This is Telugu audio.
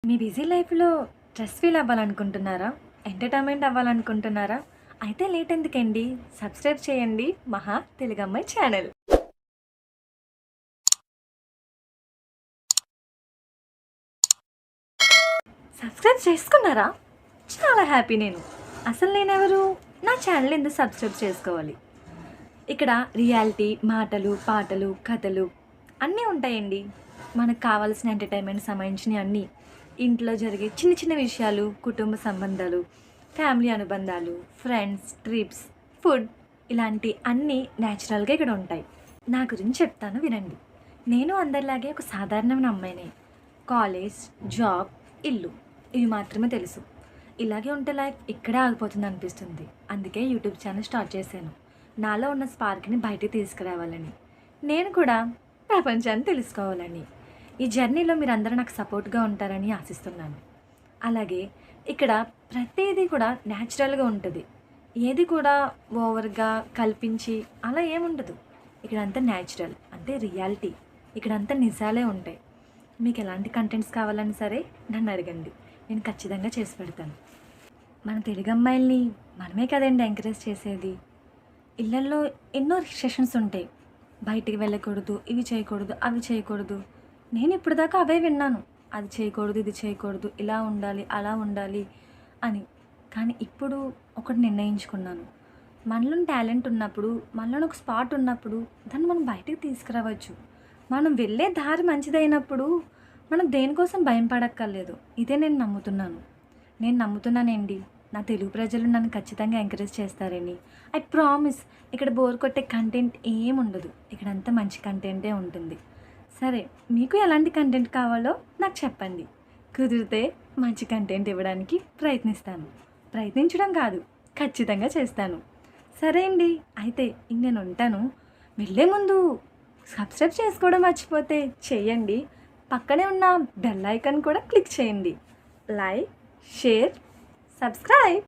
మీ బిజీ లైఫ్‌లో స్ట్రెస్ ఫీల్ అవ్వాలనుకుంటున్నారా? ఎంటర్‌టైన్‌మెంట్ అవ్వాలనుకుంటున్నారా? అయితే లేట్ ఎందుకండి? సబ్స్క్రైబ్ చేయండి 'మహా తెలుగమ్మాయి' ఛానల్. సబ్స్క్రైబ్ చేసుకున్నారా? చాలా హ్యాపీ నేను. అసలు నేనెవరు? నా ఛానల్ ఎందుకు సబ్స్క్రైబ్ చేసుకోవాలి? ఇక్కడ రియాలిటీ, మాటలు, పాటలు, కథలు అన్నీ ఉంటాయండి. మనకు కావాల్సిన ఎంటర్‌టైన్‌మెంట్ సంబంధించినయి అన్నీ. ఇంట్లో జరిగే చిన్న చిన్న విషయాలు, కుటుంబ సంబంధాలు, ఫ్యామిలీ అనుబంధాలు, ఫ్రెండ్స్, ట్రిప్స్, ఫుడ్ ఇలాంటి అన్నీ న్యాచురల్‌గా ఇక్కడ ఉంటాయి. నా గురించి చెప్తాను వినండి. నేను అందరిలాగే ఒక సాధారణమైన అమ్మాయినే. కాలేజ్, జాబ్, ఇల్లు ఇవి మాత్రమే తెలుసు. ఇలాగే ఉంటే లైఫ్ ఇక్కడే ఆగిపోతుంది అనిపిస్తుంది. అందుకే యూట్యూబ్ ఛానల్ స్టార్ట్ చేశాను. నాలో ఉన్న స్పార్క్ని బయటికి తీసుకురావాలని, నేను కూడా ప్రపంచాన్ని తెలుసుకోవాలని. ఈ జర్నీలో మీరందరూ నాకు సపోర్ట్గా ఉంటారని ఆశిస్తున్నాను. అలాగే ఇక్కడ ప్రతిదీ కూడా న్యాచురల్గా ఉంటుంది. ఏది కూడా ఓవర్గా కల్పించి అలా ఏముండదు. ఇక్కడంతా న్యాచురల్ అంటే రియాలిటీ. ఇక్కడంతా నిజాలే ఉంటాయి. మీకు ఎలాంటి కంటెంట్స్ కావాలన్నా సరే నన్ను అడగండి, నేను ఖచ్చితంగా చేసి పెడతాను. మన తెలుగు అమ్మాయిల్ని మనమే కదండి ఎంకరేజ్ చేసేది. ఇళ్ళల్లో ఎన్నో రిస్ట్రిక్షన్స్ ఉంటాయి. బయటికి వెళ్ళకూడదు, ఇవి చేయకూడదు, అవి చేయకూడదు. నేను ఇప్పటిదాకా అవే విన్నాను. అది చేయకూడదు, ఇది చేయకూడదు, ఇలా ఉండాలి, అలా ఉండాలి అని. కానీ ఇప్పుడు ఒకటి నిర్ణయించుకున్నాను. మనలో టాలెంట్ ఉన్నప్పుడు, మనలో ఒక స్పాట్ ఉన్నప్పుడు దాన్ని మనం బయటికి తీసుకురావచ్చు. మనం వెళ్ళే దారి మంచిదైనప్పుడు మనం దేనికోసం భయం పడక్కర్లేదు. ఇదే నేను నమ్ముతున్నాను. నేను నమ్ముతున్నానండి. నా తెలుగు ప్రజలు నన్ను ఖచ్చితంగా ఎంకరేజ్ చేస్తారని. I promise. ఇక్కడ బోర్ కొట్టే కంటెంట్ ఏముండదు. ఇక్కడంతా మంచి కంటెంటే ఉంటుంది. సరే, మీకు ఎలాంటి కంటెంట్ కావాలో నాకు చెప్పండి. కుదిరితే మంచి కంటెంట్ ఇవ్వడానికి ప్రయత్నిస్తాను. ప్రయత్నించడం కాదు, ఖచ్చితంగా చేస్తాను. సరే అండి, అయితే ఇంక నేను ఉంటాను. వెళ్ళే ముందు సబ్స్క్రైబ్ చేసుకోవడం మర్చిపోతే చెయ్యండి. పక్కనే ఉన్న బెల్ ఐకాన్ కూడా క్లిక్ చేయండి. Like, share, subscribe.